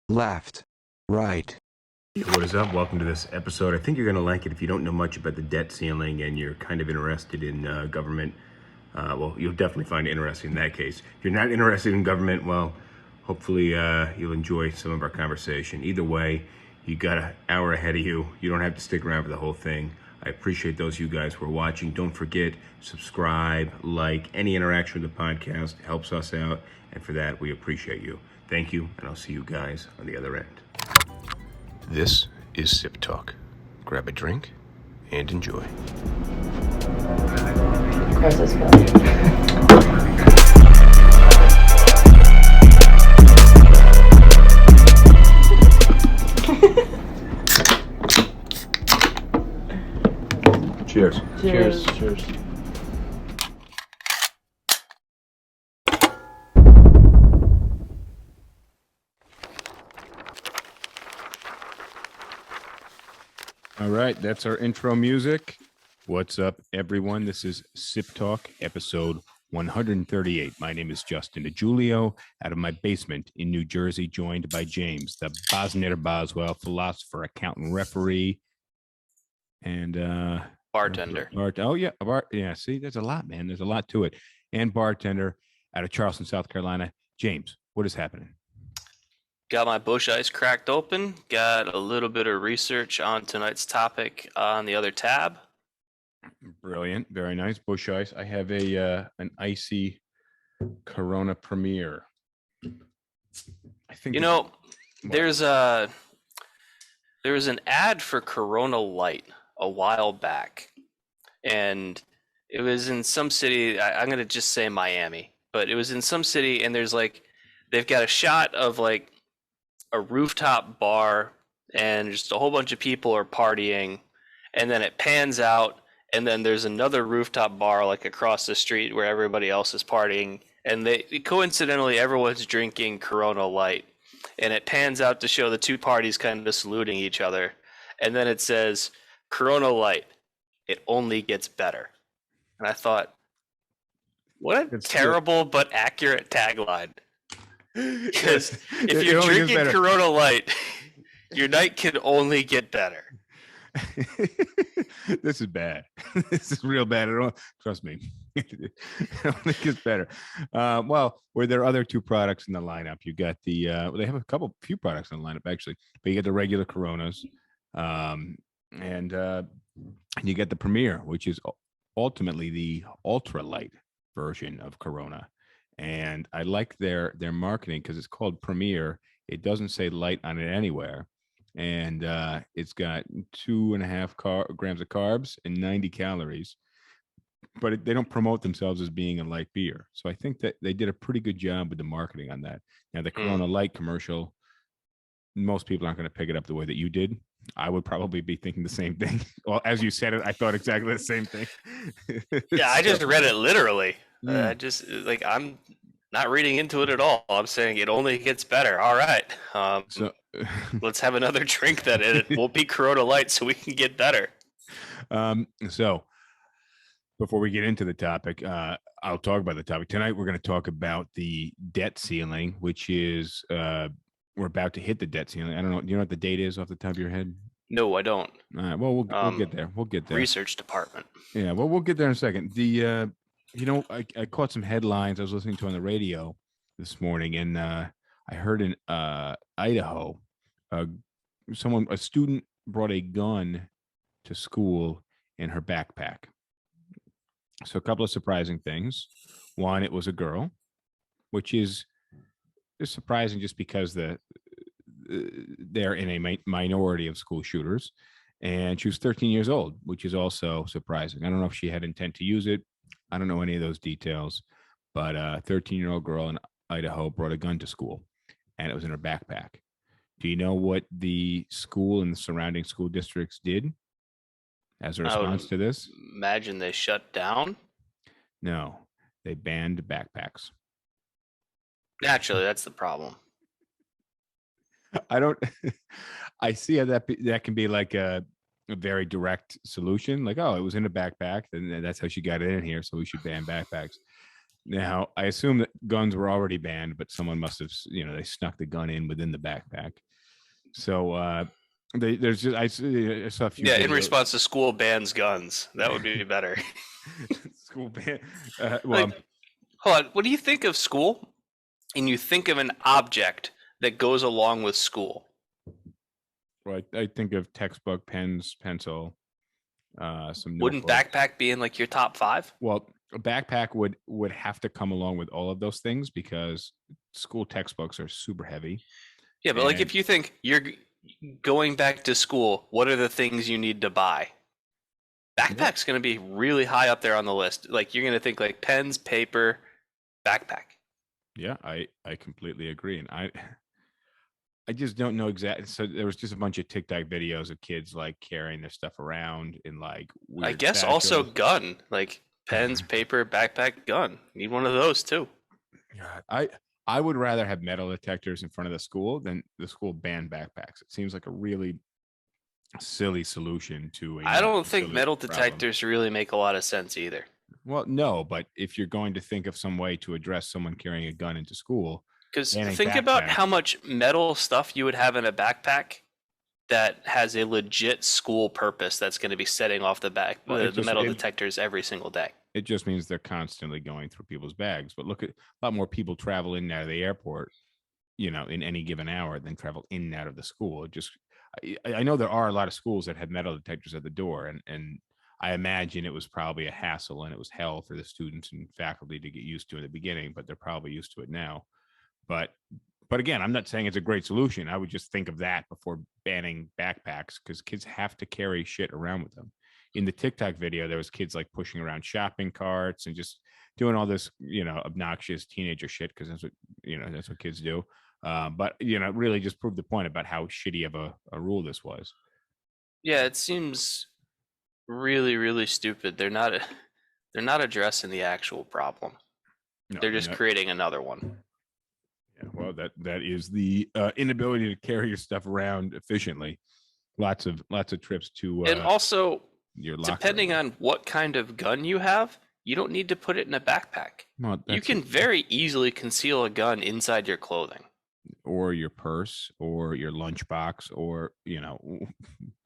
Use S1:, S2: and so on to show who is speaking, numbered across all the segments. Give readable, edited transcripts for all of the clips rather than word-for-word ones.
S1: left, right.
S2: What is up? Welcome to this episode. I think you're going to like it if you don't know much about the debt ceiling and you're kind of interested in government. Well, you'll definitely find it interesting in that case. If you're not interested in government, well, hopefully you'll enjoy some of our conversation. Either way, you got an hour ahead of you. You don't have to stick around for the whole thing. I appreciate those of you guys who are watching. Don't forget, subscribe, like. Any interaction with the podcast helps us out, and for that, we appreciate you. Thank you, and I'll see you guys on the other end. This is SipTalk. Grab a drink and enjoy.
S3: Crisis
S2: Cheers.
S3: Cheers.
S4: Cheers.
S2: All right, that's our intro music. What's up, everyone? This is SipTalk, episode 138. My name is Justin DiGiulio, out of my basement in New Jersey, joined by James, the Boswell, philosopher, accountant, referee, and
S4: Bartender.
S2: Yeah, see, there's a lot, man. There's a lot to it. And bartender out of Charleston, South Carolina. James, what is happening?
S4: Got my bush ice cracked open. Got a little bit of research on tonight's topic on the other tab.
S2: Brilliant. Very nice. Bush ice. I have an icy Corona Premier. I think
S4: there was an ad for Corona Light a while back, and it was in some city. I'm gonna just say Miami, but it was in some city, and they've got a shot of like a rooftop bar, and just a whole bunch of people are partying, and then it pans out, and then there's another rooftop bar like across the street where everybody else is partying, and coincidentally everyone's drinking Corona Light, and it pans out to show the two parties kind of saluting each other, and then it says Corona Light, it only gets better. And I thought, what a terrible but accurate tagline. Because if you're drinking Corona Light, your night can only get better.
S2: This is bad. This is real bad. Trust me. It only gets better. Well, were there other two products in the lineup? You got the they have few products in the lineup actually, but you get the regular Coronas, and you get the Premier, which is ultimately the ultra light version of Corona. And I like their marketing because it's called Premier. It doesn't say light on it anywhere, and it's got 2.5 grams of carbs and 90 calories. But they don't promote themselves as being a light beer, so I think that they did a pretty good job with the marketing on that. Now the Corona Light commercial, most people aren't going to pick it up the way that you did. I would probably be thinking the same thing. Well, as you said it, I thought exactly the same thing.
S4: Yeah, I just read it literally. I'm not reading into it at all. I'm saying it only gets better. All right. Let's have another drink then. It won't be Corona Light so we can get better.
S2: So before we get into the topic, I'll talk about the topic. Tonight we're going to talk about the debt ceiling, which is we're about to hit the debt ceiling. I don't know. Do you know what the date is off the top of your head?
S4: No, I don't.
S2: All right. Well, we'll get there. We'll get there.
S4: Research department.
S2: Yeah. Well, we'll get there in a second. I caught some headlines I was listening to on the radio this morning, and I heard in Idaho, a student brought a gun to school in her backpack. So a couple of surprising things. One, it was a girl, which is surprising just because they're in a minority of school shooters, and she was 13 years old, which is also surprising. I don't know if she had intent to use it. I don't know any of those details, but a 13-year-old girl in Idaho brought a gun to school, and it was in her backpack. Do you know what the school and the surrounding school districts did as a response to this?
S4: Imagine they shut down?
S2: No, they banned backpacks.
S4: Naturally, that's the problem.
S2: I see how that can be like a very direct solution. Like, oh, it was in a backpack, and that's how she got it in here, so we should ban backpacks. Now, I assume that guns were already banned, but someone must have, they snuck the gun in within the backpack. So there's just I saw a few.
S4: Yeah, in
S2: videos.
S4: response to school bans guns. That would be better.
S2: School ban.
S4: Like, hold on. What do you think of school? And you think of an object that goes along with school.
S2: Well, I think of textbook, pens, pencil, some
S4: Wouldn't
S2: notebooks.
S4: backpack be in like your top 5?
S2: Well, a backpack would have to come along with all of those things because school textbooks are super heavy.
S4: Yeah, but like if you think you're going back to school, what are the things you need to buy? Backpack's going to be really high up there on the list. Like you're going to think like pens, paper, backpack.
S2: Yeah, I completely agree, and I just don't know exactly. So there was just a bunch of TikTok videos of kids like carrying their stuff around in like weird
S4: I guess also gun, like pens, paper, backpack, gun. Need one of those too.
S2: God, I would rather have metal detectors in front of the school than the school ban backpacks. It seems like a really silly solution to
S4: I don't think metal detectors really make a lot of sense either.
S2: Well, no, but if you're going to think of some way to address someone carrying a gun into school,
S4: because think about how much metal stuff you would have in a backpack that has a legit school purpose that's going to be setting off the metal detectors every single day.
S2: It just means they're constantly going through people's bags. But look at a lot more people travel in and out of the airport, in any given hour than travel in and out of the school. It just, I know there are a lot of schools that have metal detectors at the door, and I imagine it was probably a hassle and it was hell for the students and faculty to get used to in the beginning, but they're probably used to it now. But again, I'm not saying it's a great solution. I would just think of that before banning backpacks because kids have to carry shit around with them. In the TikTok video, there was kids like pushing around shopping carts and just doing all this, obnoxious teenager shit because that's what kids do. But really just proved the point about how shitty of a rule this was.
S4: Yeah, it seems really, really stupid. They're not addressing the actual problem. No, they're just creating another one.
S2: Yeah, well, that is the inability to carry your stuff around efficiently. Lots of trips to
S4: and also
S2: your
S4: locker depending room. On what kind of gun you have, you don't need to put it in a backpack. Well, you can very easily conceal a gun inside your clothing
S2: or your purse or your lunchbox or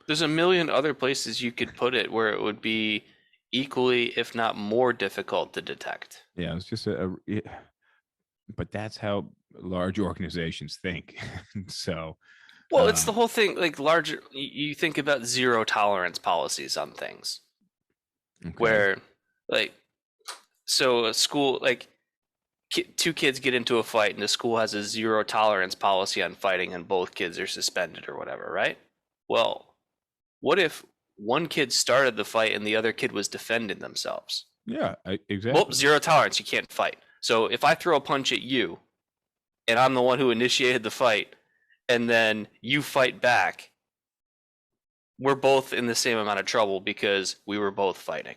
S4: there's a million other places you could put it where it would be equally if not more difficult to detect.
S2: Yeah, it's just but that's how large organizations think. So
S4: well, it's the whole thing. Like larger, you think about zero tolerance policies on things, okay. Where, like, so a school, like, two kids get into a fight, and the school has a zero tolerance policy on fighting, and both kids are suspended or whatever, right? Well, what if one kid started the fight and the other kid was defending themselves?
S2: Yeah, exactly.
S4: Well, zero tolerance. You can't fight. So if I throw a punch at you, and I'm the one who initiated the fight, and then you fight back, we're both in the same amount of trouble because we were both fighting.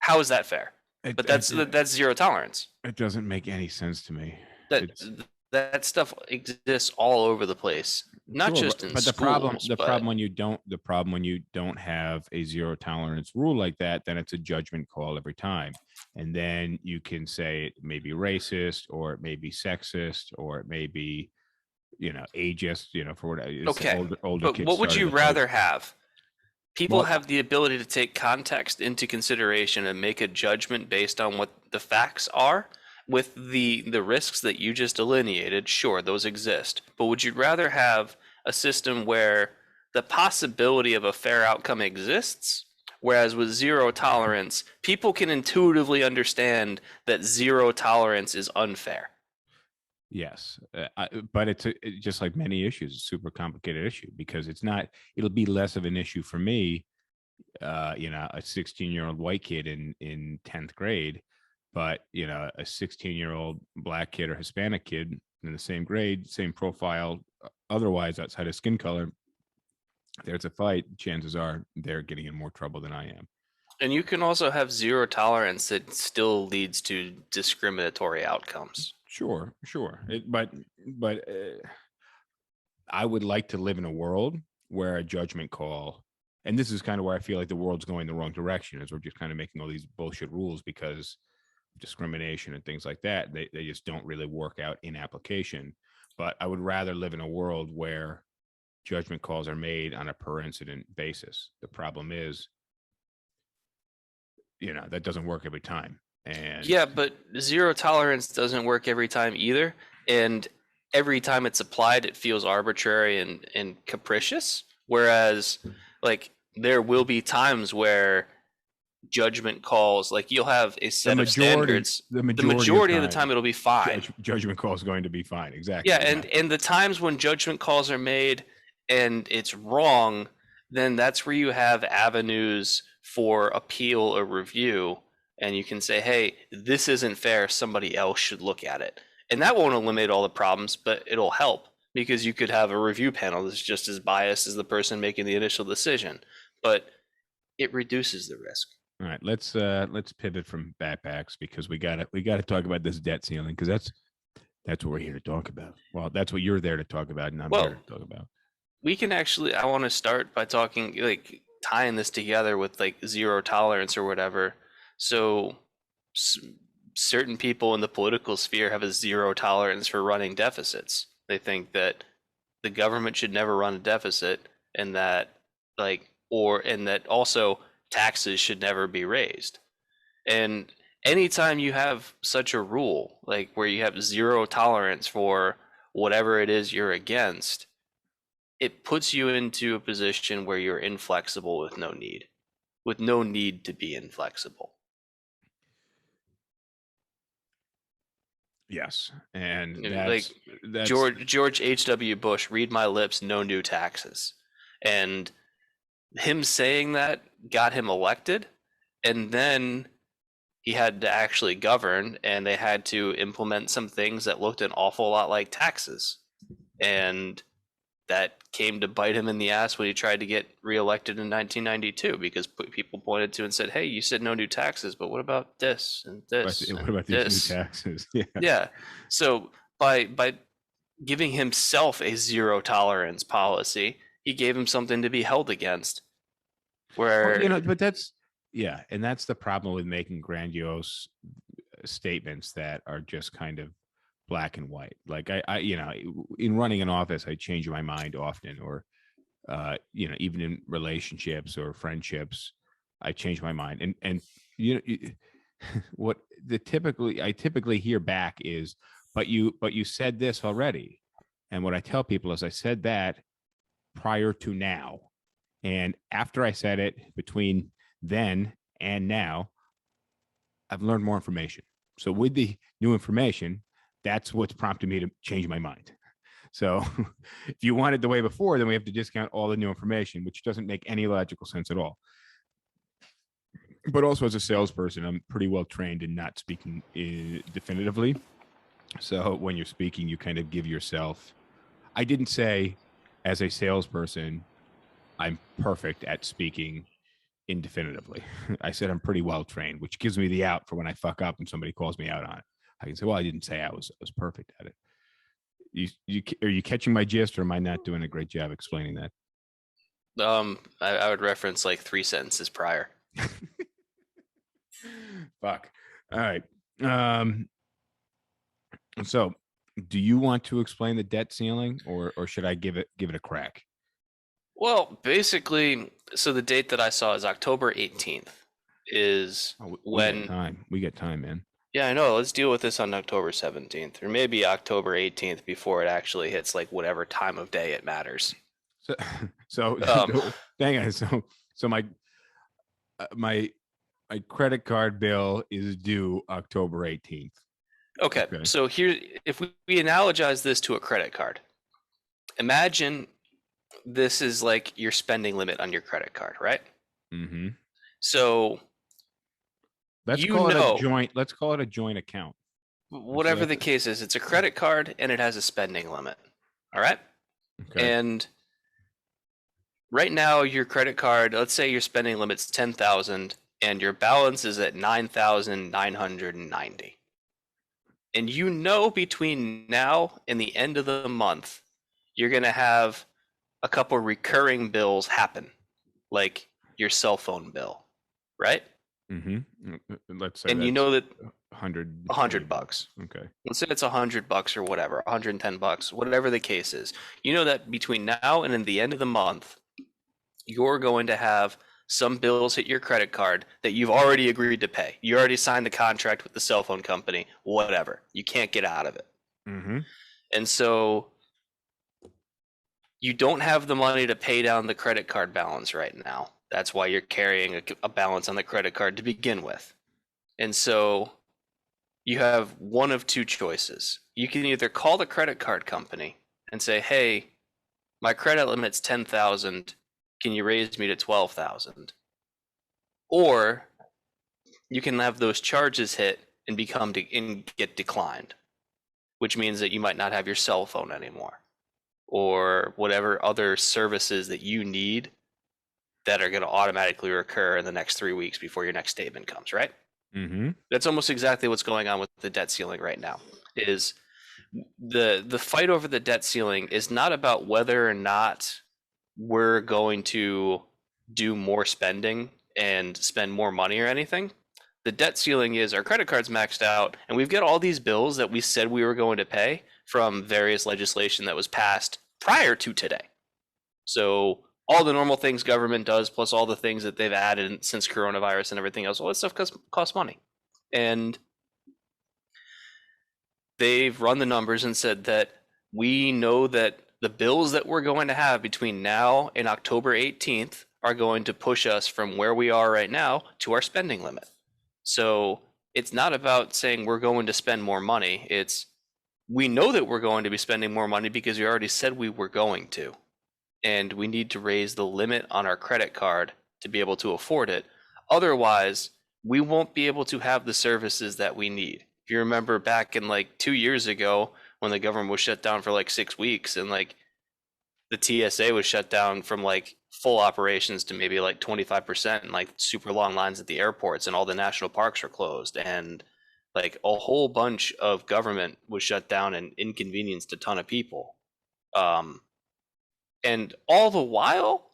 S4: How is that fair? But that's zero tolerance.
S2: It doesn't make any sense to me.
S4: That stuff exists all over the place, not sure, just in schools.
S2: The problem when you don't have a zero tolerance rule like that, then it's a judgment call every time, and then you can say it may be racist or it may be sexist or it may be, ageist, for what.
S4: Okay, older but what would you rather have? People have the ability to take context into consideration and make a judgment based on what the facts are. With the risks that you just delineated, sure, those exist. But would you rather have a system where the possibility of a fair outcome exists, whereas with zero tolerance, people can intuitively understand that zero tolerance is unfair?
S2: Yes, but it's just like many issues, a super complicated issue because it'll be less of an issue for me, a 16-year-old white kid in 10th grade. But, a 16-year-old black kid or Hispanic kid in the same grade, same profile, otherwise outside of skin color, there's a fight, chances are they're getting in more trouble than I am.
S4: And you can also have zero tolerance that still leads to discriminatory outcomes.
S2: Sure. But I would like to live in a world where a judgment call, and this is kind of where I feel like the world's going the wrong direction, is we're just kind of making all these bullshit rules because discrimination and things like that, they just don't really work out in application. But I would rather live in a world where judgment calls are made on a per incident basis. The problem is, that doesn't work every time. And
S4: Yeah, but zero tolerance doesn't work every time either. And every time it's applied, it feels arbitrary and capricious. Whereas, like, there will be times where judgment calls, like, you'll have a set of standards.
S2: The
S4: majority of the time, it'll be fine.
S2: Judgment call is going to be fine. Exactly.
S4: Yeah, and the times when judgment calls are made and it's wrong, then that's where you have avenues for appeal or review, and you can say, hey, this isn't fair, somebody else should look at it. And that won't eliminate all the problems, but it'll help, because you could have a review panel that's just as biased as the person making the initial decision, but it reduces the risk.
S2: All right, let's pivot from backpacks, because we gotta talk about this debt ceiling, because that's what we're here to talk about. Well, that's what you're there to talk about, and I'm here to talk about.
S4: We can actually, I want to start by talking, like, tying this together with, like, zero tolerance or whatever. So certain people in the political sphere have a zero tolerance for running deficits. They think that the government should never run a deficit, and that, and that also taxes should never be raised. And anytime you have such a rule, like, where you have zero tolerance for whatever it is you're against, it puts you into a position where you're inflexible with no need to be inflexible.
S2: Yes, and
S4: that's George H.W. Bush, read my lips, no new taxes. And him saying that got him elected, and then he had to actually govern, and they had to implement some things that looked an awful lot like taxes. And that came to bite him in the ass when he tried to get reelected in 1992, because people pointed to and said, hey, you said no new taxes, but what about this and this?
S2: What about these new taxes?
S4: Yeah. So by giving himself a zero tolerance policy, he gave him something to be held against. Where
S2: but that's and that's the problem with making grandiose statements that are just kind of black and white. Like I in running an office, I change my mind often, or even in relationships or friendships, I change my mind. And what I typically hear back is, but you said this already. And what I tell people is, I said that prior to now, and after I said it, between then and now, I've learned more information. So with the new information, that's what's prompted me to change my mind. So if you want it the way before, then we have to discount all the new information, which doesn't make any logical sense at all. But also, as a salesperson, I'm pretty well trained in not speaking definitively. So when you're speaking, you kind of give yourself, I didn't say, as a salesperson, I'm perfect at speaking indefinitively. I said I'm pretty well trained, which gives me the out for when I fuck up and somebody calls me out on it. I can say, well, I didn't say I was perfect at it. Are you catching my gist, or am I not doing a great job explaining that?
S4: I would reference like 3 sentences prior.
S2: Fuck. All right. So do you want to explain the debt ceiling, or should I give it a crack?
S4: Well, basically, so the date that I saw is October 18th is when
S2: we get time, man.
S4: Yeah, I know. Let's deal with this on October 17th, or maybe October 18th, before it actually hits like whatever time of day it matters.
S2: So hang on. So my credit card bill is due October 18th.
S4: Okay. So here, if we analogize this to a credit card, imagine this is like your spending limit on your credit card, right?
S2: Mm-hmm.
S4: So
S2: let's call it a joint account.
S4: Whatever the case is, it's a credit card and it has a spending limit. All right.
S2: Okay.
S4: And right now, your credit card, let's say your spending limit's $10,000 and your balance is at $9,990. And between now and the end of the month, you're going to have a couple recurring bills happen, like your cell phone bill, right?
S2: Mm-hmm. Let's say,
S4: and you know that $100.
S2: Okay.
S4: Let's say it's $100 or whatever, $110, whatever the case is. You know that between now and in the end of the month, you're going to have some bills hit your credit card that you've already agreed to pay. You already signed the contract with the cell phone company, whatever. You can't get out of it.
S2: Mm-hmm.
S4: And so you don't have the money to pay down the credit card balance right now. That's why you're carrying a balance on the credit card to begin with. And so you have one of two choices. You can either call the credit card company and say, hey, my credit limit's 10,000. Can you raise me to 12,000? Or you can have those charges hit and get declined, which means that you might not have your cell phone anymore or whatever other services that you need that are going to automatically recur in the next 3 weeks before your next statement comes, right?
S2: Mm-hmm.
S4: That's almost exactly what's going on with the debt ceiling right now. Is the fight over the debt ceiling is not about whether or not we're going to do more spending and spend more money or anything. The debt ceiling is our credit card's maxed out and we've got all these bills that we said we were going to pay from various legislation that was passed prior to today. So all the normal things government does, plus all the things that they've added since coronavirus and everything else, all that stuff costs money. And they've run the numbers and said that we know that the bills that we're going to have between now and October 18th are going to push us from where we are right now to our spending limit. So it's not about saying we're going to spend more money. It's we know that we're going to be spending more money because we already said we were going to. And we need to raise the limit on our credit card to be able to afford it. Otherwise, we won't be able to have the services that we need. If you remember back in like 2 years ago when the government was shut down for like 6 weeks and like the TSA was shut down from like full operations to maybe like 25% and like super long lines at the airports and all the national parks were closed and like a whole bunch of government was shut down and inconvenienced a ton of people. And all the while,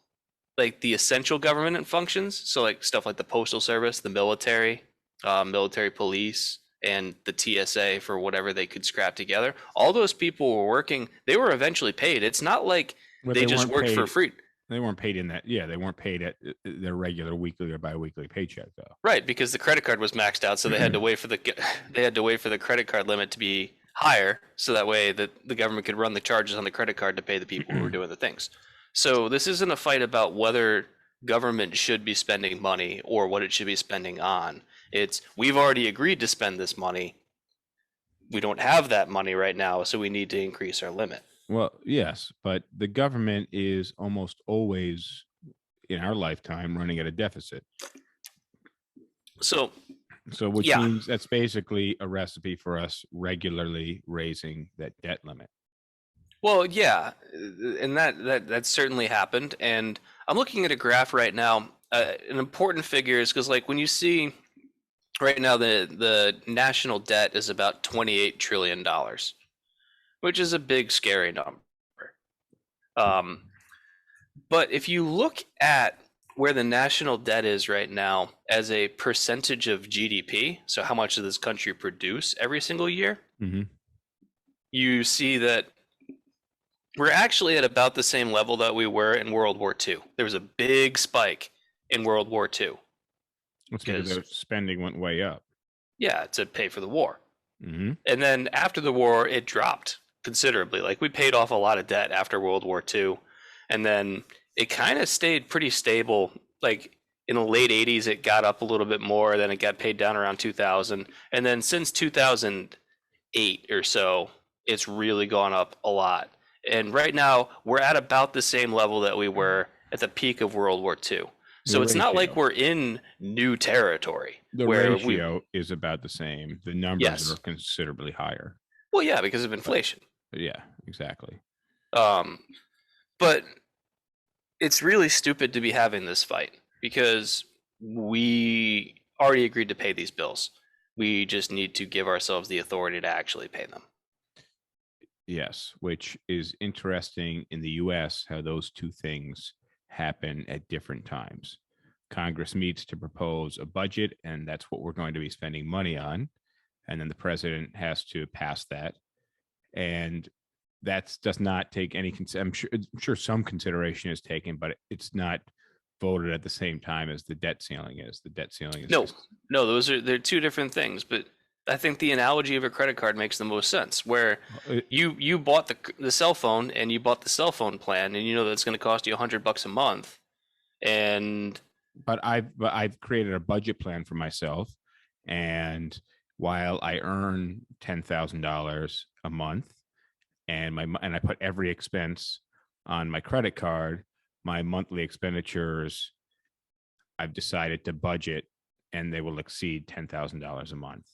S4: like the essential government functions, so like stuff like the postal service, the military, military police, and the TSA for whatever they could scrap together, all those people were working. They were eventually paid. It's not like they just worked for free.
S2: They weren't paid in that. Yeah, they weren't paid at their regular weekly or biweekly paycheck though.
S4: Right, because the credit card was maxed out, so they had to wait for the credit card limit to be higher, so that way that the government could run the charges on the credit card to pay the people who were doing the things. So this isn't a fight about whether government should be spending money or what it should be spending on. It's we've already agreed to spend this money. We don't have that money right now, so we need to increase our limit.
S2: Well, yes, but the government is almost always in our lifetime running at a deficit.
S4: So
S2: which means that's basically a recipe for us regularly raising that debt limit.
S4: Well, yeah, and that certainly happened. And I'm looking at a graph right now. An important figure is because, like, when you see right now the national debt is about $28 trillion, which is a big, scary number. But if you look at where the national debt is right now as a percentage of GDP, so how much does this country produce every single year, you see that we're actually at about the same level that we were in World War II. There was a big spike in World War II.
S2: That's because their spending went way up.
S4: Yeah, to pay for the war. And then after the war, it dropped considerably. Like we paid off a lot of debt after World War II. And then it kind of stayed pretty stable. Like in the late 80s, it got up a little bit more. Then it got paid down around 2000. And then since 2008 or so, it's really gone up a lot. And right now, we're at about the same level that we were at the peak of World War II. So it's not like we're in new territory.
S2: The ratio is about the same. The numbers are considerably higher.
S4: Well, yeah, because of inflation.
S2: Yeah, exactly.
S4: But it's really stupid to be having this fight because we already agreed to pay these bills. We just need to give ourselves the authority to actually pay them.
S2: Yes, which is interesting in the U.S. how those two things happen at different times. Congress meets to propose a budget, and that's what we're going to be spending money on. and then the president has to pass that, and that does not take any. I'm sure some consideration is taken, but it's not voted at the same time as the debt ceiling is. The debt ceiling is
S4: no, they're two different things. But I think the analogy of a credit card makes the most sense. Where you bought the cell phone and you bought the cell phone plan, and you know that's going to cost you $100 a month, and
S2: but I've created a budget plan for myself, and while I earn $10,000 a month, and I put every expense on my credit card, my monthly expenditures I've decided to budget, and they will exceed $10,000 a month.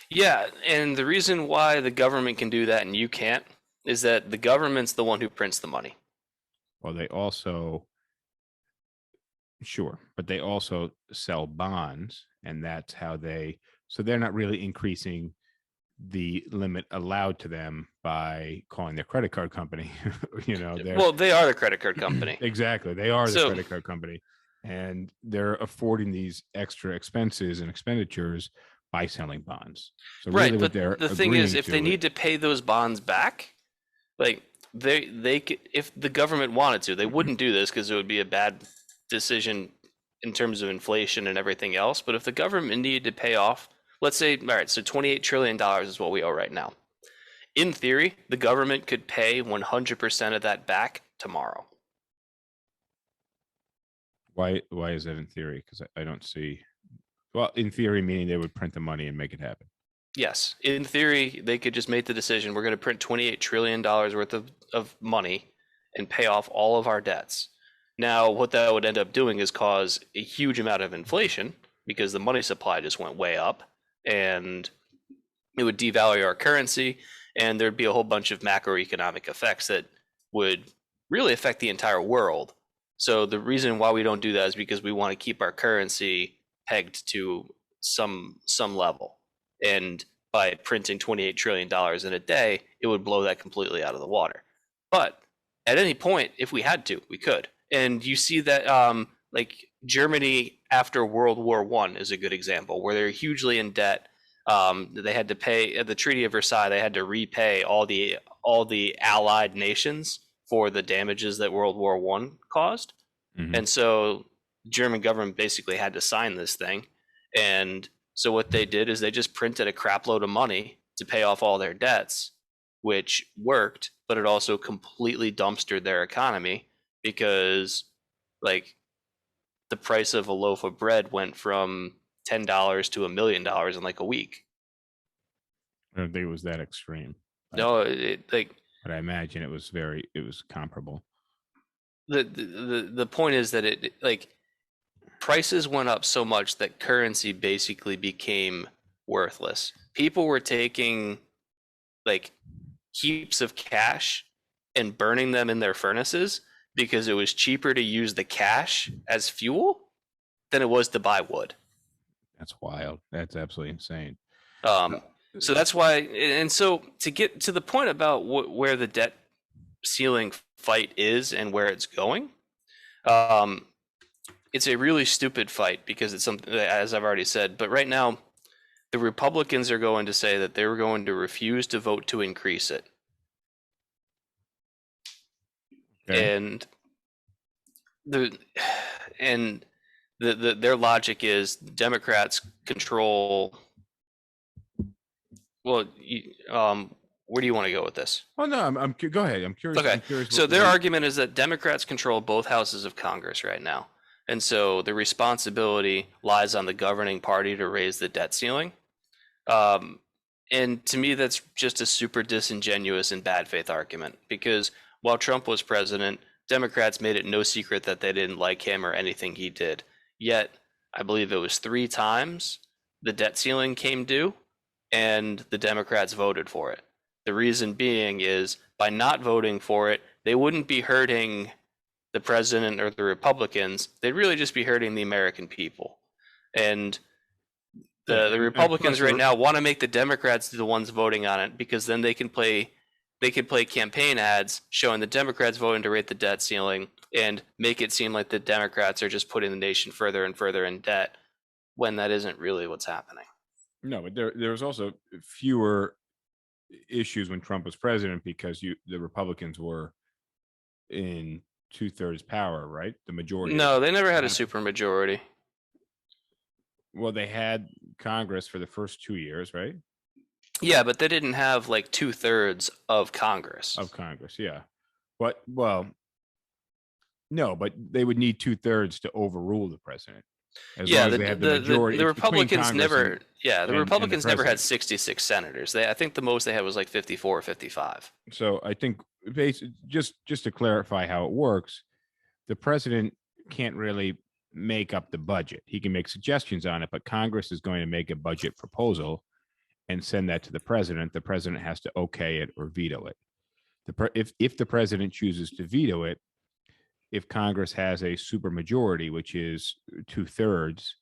S4: Yeah, and the reason why the government can do that and you can't is that the government's the one who prints the money.
S2: Well, they also but they also sell bonds, and that's how so they're not really increasing the limit allowed to them by calling their credit card company. They
S4: are the credit card company.
S2: Exactly, they are the credit card company, and they're affording these extra expenses and expenditures by selling bonds. So
S4: right, but the thing is, if they need to pay those bonds back, like they could, if the government wanted to, they wouldn't do this because it would be a bad decision in terms of inflation and everything else. But if the government needed to pay off, let's say, all right, so $28 trillion is what we owe right now. In theory, the government could pay 100% of that back tomorrow.
S2: Why is that in theory? Because I don't see. Well, in theory, meaning they would print the money and make it happen.
S4: Yes. In theory, they could just make the decision, we're going to print $28 trillion worth of money and pay off all of our debts. Now, what that would end up doing is cause a huge amount of inflation because the money supply just went way up, and it would devalue our currency, and there'd be a whole bunch of macroeconomic effects that would really affect the entire world. So the reason why we don't do that is because we want to keep our currency pegged to some level. And by printing $28 trillion in a day, it would blow that completely out of the water. But at any point, if we had to, we could. And you see that like Germany after World War I is a good example, where they're hugely in debt. They had to pay at the Treaty of Versailles. They had to repay all the Allied nations for the damages that World War I caused. Mm-hmm. And so the German government basically had to sign this thing. And so what they did is they just printed a crap load of money to pay off all their debts, which worked, but it also completely dumpstered their economy because, like, the price of a loaf of bread went from $10 to $1 million in like a week.
S2: I don't think it was that extreme.
S4: No,
S2: but I imagine it was comparable.
S4: The point is that it prices went up so much that currency basically became worthless. People were taking like heaps of cash and burning them in their furnaces because it was cheaper to use the cash as fuel than it was to buy wood.
S2: That's wild. That's absolutely insane.
S4: So that's why, and so to get to the point about where the debt ceiling fight is and where it's going, it's a really stupid fight because it's something that, as I've already said, but right now the Republicans are going to say that they're going to refuse to vote to increase it. Okay. And their logic is Democrats control. Well, where do you want to go with this?
S2: Oh no, I'm go ahead. I'm curious.
S4: Okay,
S2: I'm curious
S4: so their argument is that Democrats control both houses of Congress right now, and so the responsibility lies on the governing party to raise the debt ceiling. And to me, that's just a super disingenuous and bad faith argument, because while Trump was president, Democrats made it no secret that they didn't like him or anything he did. Yet, I believe it was 3 times the debt ceiling came due, and the Democrats voted for it. The reason being is by not voting for it, they wouldn't be hurting the president or the Republicans. They'd really just be hurting the American people. And the Republicans right now want to make the Democrats the ones voting on it, because then they could play campaign ads showing the Democrats voting to raise the debt ceiling and make it seem like the Democrats are just putting the nation further and further in debt, when that isn't really what's happening.
S2: No, but there was also fewer issues when Trump was president because the Republicans were in 2/3 power, right? The majority.
S4: No, they never had a
S2: Senate.
S4: supermajority.
S2: Well, they had Congress for the first 2 years, right?
S4: Yeah, but they didn't have like 2/3 of Congress.
S2: Of Congress, yeah. But no, but they would need 2/3 to overrule the president. As long as they have the majority.
S4: The
S2: It's between
S4: Republicans
S2: Congress
S4: never, the
S2: and
S4: Republicans
S2: the
S4: never had
S2: president.
S4: 66 senators. I think the most they had was like 54 or 55.
S2: So I think just to clarify how it works, the president can't really make up the budget. He can make suggestions on it, but Congress is going to make a budget proposal and send that to the president. The president has to okay it or veto it. If the president chooses to veto it, if Congress has a supermajority, which is 2/3,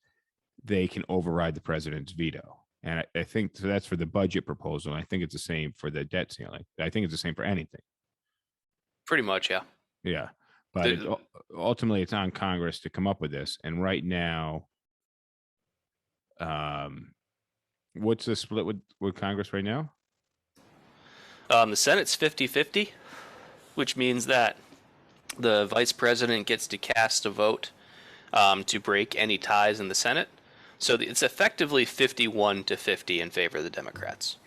S2: they can override the president's veto. And I think so. That's for the budget proposal. And I think it's the same for the debt ceiling. I think it's the same for anything.
S4: Pretty much, yeah.
S2: Yeah. But ultimately, it's on Congress to come up with this. And right now, what's the split with Congress right now?
S4: The Senate's 50-50, which means that the vice president gets to cast a vote to break any ties in the Senate. So it's effectively 51-50 in favor of the Democrats.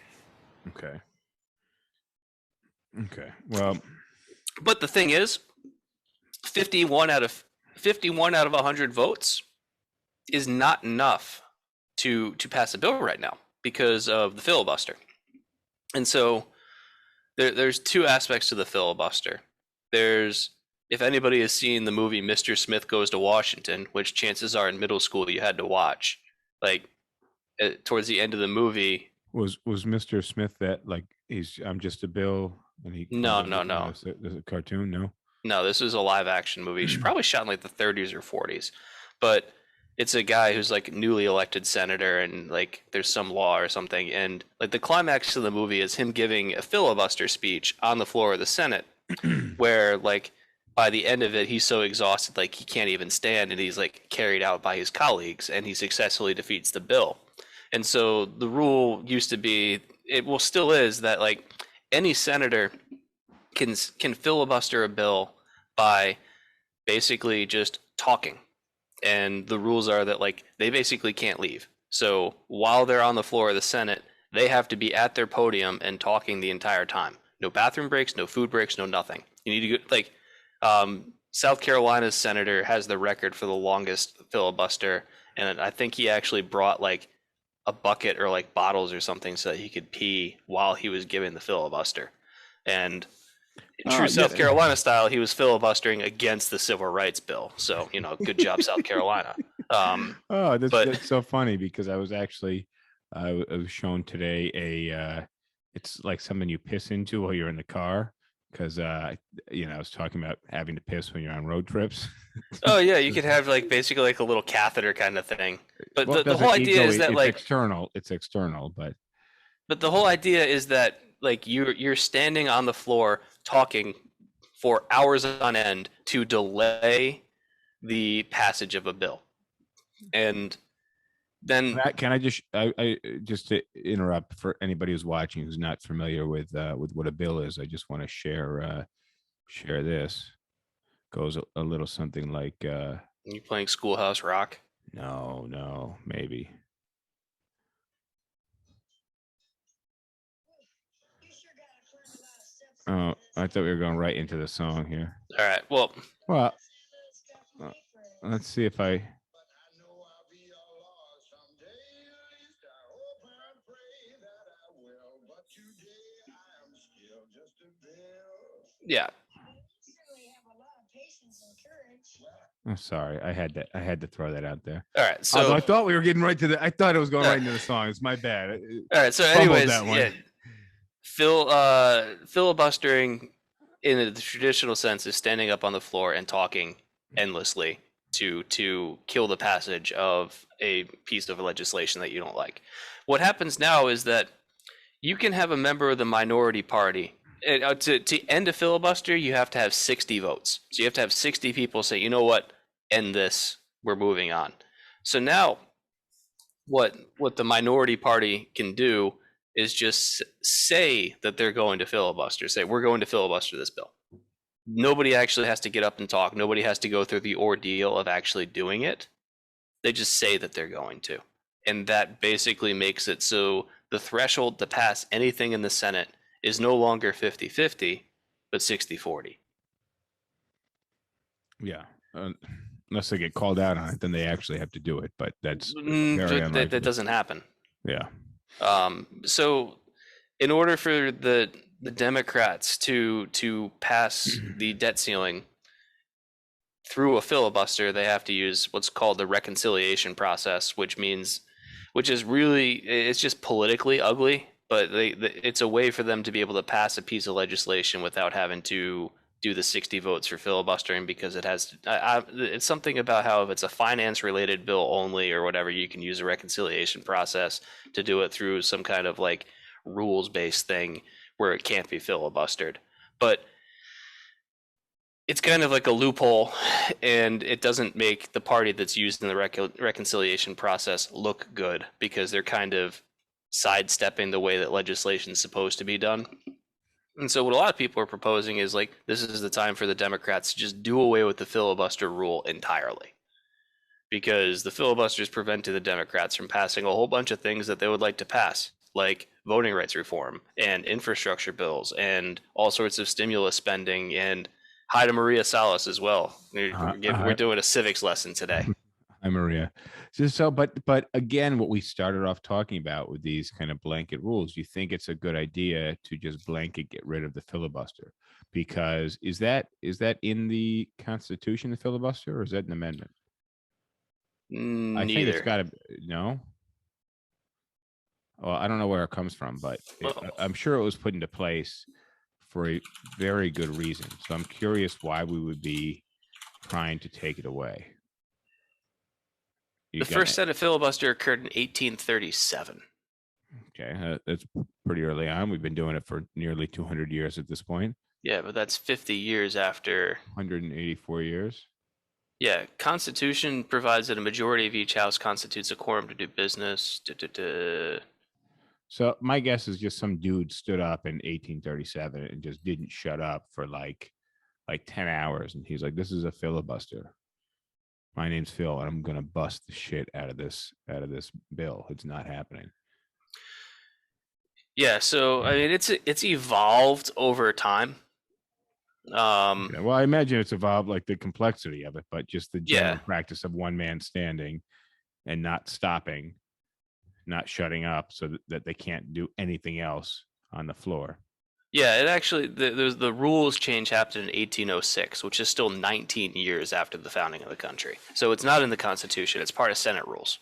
S2: Okay. Well,
S4: but the thing is, 51 out of 100 votes is not enough to pass a bill right now because of the filibuster. And so there's two aspects to the filibuster. There's, if anybody has seen the movie Mr. Smith Goes to Washington, which chances are in middle school you had to watch, like towards the end of the movie.
S2: Was Mr. Smith that like I'm just a bill and he
S4: No.
S2: There's a cartoon,
S4: No, this was a live action movie. She probably shot in like the 30s or 40s, but it's a guy who's like newly elected senator and like there's some law or something, and like the climax of the movie is him giving a filibuster speech on the floor of the Senate where like by the end of it he's so exhausted like he can't even stand, and he's like carried out by his colleagues and he successfully defeats the bill. And so the rule used to be, it will still is, that like any senator can filibuster a bill by basically just talking. And the rules are that like they basically can't leave. So while they're on the floor of the Senate, they have to be at their podium and talking the entire time. No bathroom breaks, no food breaks, no nothing. You need to go, like South Carolina's senator has the record for the longest filibuster, and I think he actually brought like a bucket or like bottles or something so that he could pee while he was giving the filibuster. And in true South Carolina style, he was filibustering against the Civil Rights Bill. So, good job, South Carolina.
S2: That's so funny because I was actually I was shown today it's like something you piss into while you're in the car. Because I was talking about having to piss when you're on road trips.
S4: Oh yeah, you could have like basically like a little catheter kind of thing. But the whole idea is that
S2: it's
S4: like
S2: external. It's external, but
S4: the whole idea is that like you're standing on the floor talking for hours on end to delay the passage of a bill. And then
S2: can I just I just to interrupt for anybody who's watching who's not familiar with what a bill is, I just want to share this. Goes a little something like
S4: you playing Schoolhouse Rock?
S2: No, maybe. Oh, I thought we were going right into the song here.
S4: All right. Well,
S2: let's see if I.
S4: Yeah.
S2: I'm sorry. I had to throw that out there.
S4: All right. So
S2: although I thought we were getting right to I thought it was going right into the song. It's my bad.
S4: All right. So anyways, yeah, filibustering in the traditional sense is standing up on the floor and talking endlessly to kill the passage of a piece of legislation that you don't like. What happens now is that you can have a member of the minority party. To end a filibuster, you have to have 60 votes. So you have to have 60 people say, you know what, end this, we're moving on. So now what the minority party can do is just say that they're going to filibuster. Say, we're going to filibuster this bill. Nobody actually has to get up and talk. Nobody has to go through the ordeal of actually doing it. They just say that they're going to. And that basically makes it so the threshold to pass anything in the Senate is no longer 50-50, but 60-40.
S2: Yeah. Unless they get called out on it, then they actually have to do it. But that's very unlikely.
S4: That doesn't happen.
S2: Yeah.
S4: So in order for the Democrats to pass the debt ceiling through a filibuster, they have to use what's called the reconciliation process, which is really, it's just politically ugly, but it's a way for them to be able to pass a piece of legislation without having to do the 60 votes for filibustering, because it has it's something about how if it's a finance related bill only or whatever, you can use a reconciliation process to do it through some kind of like rules based thing where it can't be filibustered. But it's kind of like a loophole, and it doesn't make the party that's used in the reconciliation process look good, because they're kind of sidestepping the way that legislation is supposed to be done. And so what a lot of people are proposing is like, this is the time for the Democrats to just do away with the filibuster rule entirely, because the filibuster is preventing the Democrats from passing a whole bunch of things that they would like to pass, like voting rights reform and infrastructure bills and all sorts of stimulus spending. And hi to Maria Salas as well. We're doing a civics lesson today.
S2: Hi, Maria. But again, what we started off talking about with these kind of blanket rules, you think it's a good idea to just blanket get rid of the filibuster? Because is that in the Constitution, the filibuster, or is that an amendment?
S4: Neither.
S2: I think it's got to no. Well, I don't know where it comes from, but I'm sure it was put into place for a very good reason. So I'm curious why we would be trying to take it away.
S4: The first set of filibuster occurred in 1837.
S2: Okay, that's pretty early on. We've been doing it for nearly 200 years at this point.
S4: Yeah, but that's 50 years after.
S2: 184 years.
S4: Yeah, Constitution provides that a majority of each house constitutes a quorum to do business.
S2: So my guess is just some dude stood up in 1837 and just didn't shut up for like 10 hours. And he's like, this is a filibuster. My name's Phil, and I'm going to bust the shit out of this bill. It's not happening.
S4: Yeah, so I mean, it's evolved over time.
S2: Okay. Well, I imagine it's evolved, like the complexity of it, but just the general practice of one man standing and not stopping, not shutting up, so that they can't do anything else on the floor.
S4: Yeah, it actually, the rules change happened in 1806, which is still 19 years after the founding of the country. So it's not in the Constitution. It's part of Senate rules.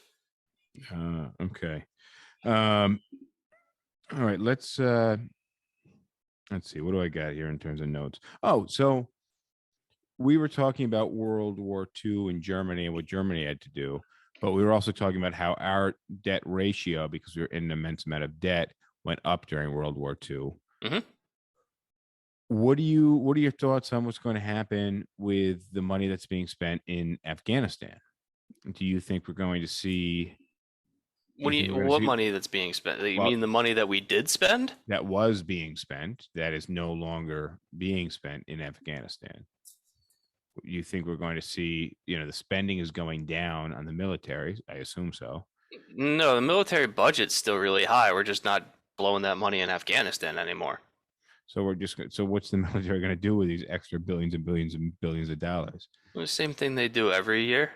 S2: Okay. All right, let's see. What do I got here in terms of notes? Oh, so we were talking about World War II in Germany and what Germany had to do, but we were also talking about how our debt ratio, because we were in an immense amount of debt, went up during World War II.
S4: Mm-hmm.
S2: What are your thoughts on what's going to happen with the money that's being spent in Afghanistan? Do you think we're going to see?
S4: What money that's being spent? You mean the money that we did spend?
S2: That was being spent, that is no longer being spent in Afghanistan. You think we're going to see, the spending is going down on the military? I assume so.
S4: No, the military budget's still really high. We're just not blowing that money in Afghanistan anymore.
S2: So what's the military going to do with these extra billions and billions and billions of dollars?
S4: The same thing they do every year.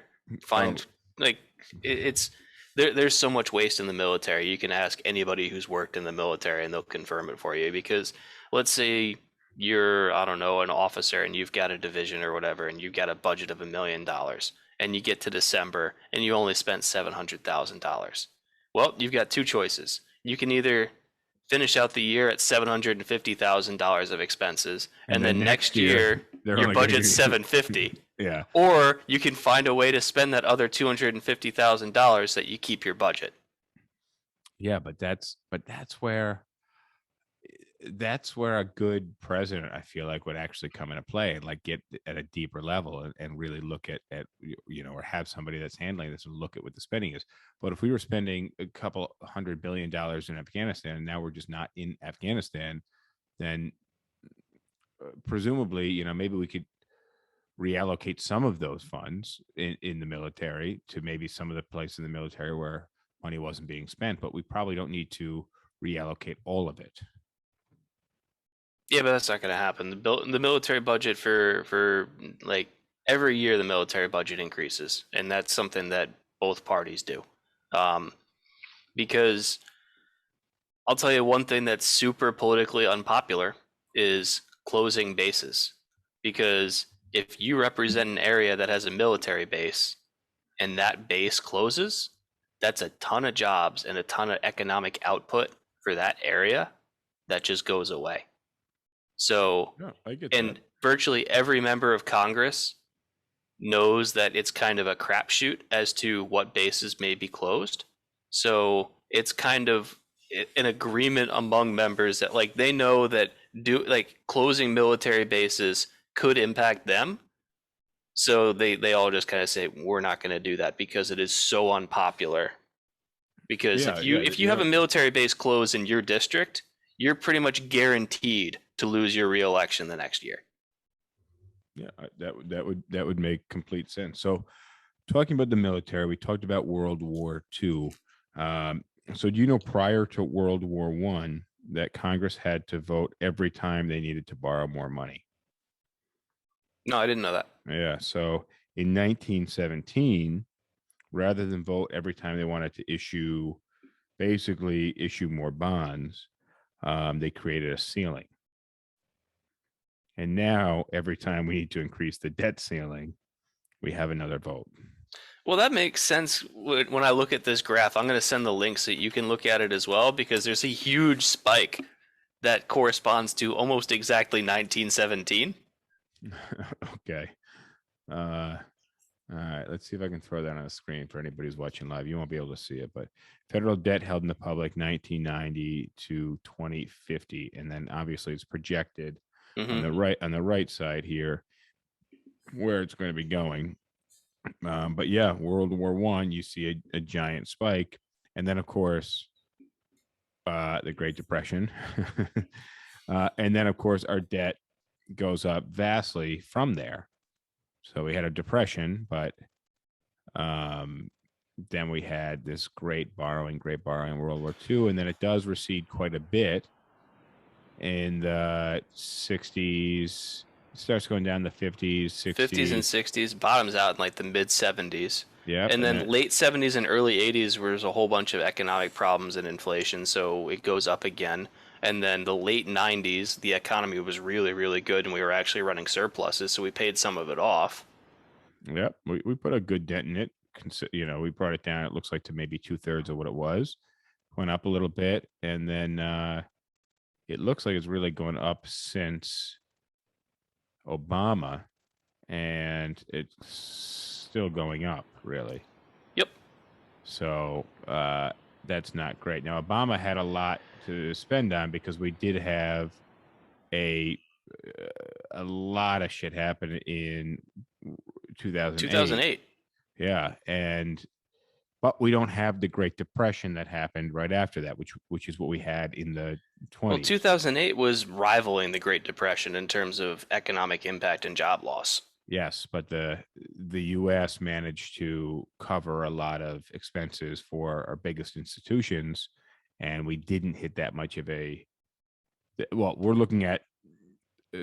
S4: There's so much waste in the military. You can ask anybody who's worked in the military and they'll confirm it for you. Because let's say you're, I don't know, an officer and you've got a division or whatever, and you've got a budget of $1 million, and you get to December and you only spent $700,000. Well, you've got two choices. You can either finish out the year at $750,000 of expenses, and then next year your budget's $750,000.
S2: Yeah.
S4: Or you can find a way to spend that other $250,000 that you keep your budget.
S2: Yeah, but that's where that's where a good president, I feel like, would actually come into play and like get at a deeper level and really look at or have somebody that's handling this and look at what the spending is. But if we were spending a couple $100 billion in Afghanistan and now we're just not in Afghanistan, then presumably, maybe we could reallocate some of those funds in the military to maybe some of the places in the military where money wasn't being spent, but we probably don't need to reallocate all of it.
S4: Yeah, but that's not going to happen. The military budget for like every year, the military budget increases, and that's something that both parties do. Because I'll tell you one thing that's super politically unpopular is closing bases. Because if you represent an area that has a military base and that base closes, that's a ton of jobs and a ton of economic output for that area that just goes away. So,
S2: Yeah, I get
S4: and
S2: that.
S4: virtually every member of Congress knows that it's kind of a crapshoot as to what bases may be closed. So it's kind of an agreement among members that like they know that closing military bases could impact them. So they all just kind of say we're not going to do that because it is so unpopular. Because if you have a military base closed in your district, you're pretty much guaranteed to lose your reelection the next year.
S2: Yeah, that would make complete sense. So, talking about the military, we talked about World War II. So, do you know prior to World War I that Congress had to vote every time they needed to borrow more money?
S4: No, I didn't know that.
S2: Yeah. So, in 1917, rather than vote every time they wanted to issue more bonds, they created a ceiling. And now, every time we need to increase the debt ceiling, we have another vote.
S4: Well, that makes sense when I look at this graph. I'm going to send the link so you can look at it as well, because there's a huge spike that corresponds to almost exactly 1917.
S2: Okay. All right. Let's see if I can throw that on the screen for anybody who's watching live. You won't be able to see it, but federal debt held in the public 1990 to 2050, and then obviously it's projected on the right side here where it's going to be going. But yeah, World War I, you see a giant spike, and then of course the Great Depression, and then of course our debt goes up vastly from there. So we had a depression, but then we had this great borrowing in World War II, and then it does recede quite a bit in the 60s. It starts going down the 50s,
S4: 50s and 60s, bottoms out in like the mid 70s.
S2: Yeah,
S4: and then late 70s and early 80s, where there's a whole bunch of economic problems and inflation, so it goes up again. And then the late 90s, the economy was really, really good, and we were actually running surpluses, so we paid some of it off.
S2: Yep, we put a good dent in it. We brought it down. It looks like to maybe 2/3 of what it was. Went up a little bit, and then it looks like it's really going up since Obama, and it's still going up, really.
S4: Yep.
S2: So that's not great. Now, Obama had a lot to spend on because we did have a lot of shit happen in 2008. Yeah, but we don't have the Great Depression that happened right after that, which is what we had in the 20s.
S4: Well, 2008 was rivaling the Great Depression in terms of economic impact and job loss.
S2: Yes, but the U.S. managed to cover a lot of expenses for our biggest institutions, and we didn't hit that much of we're looking at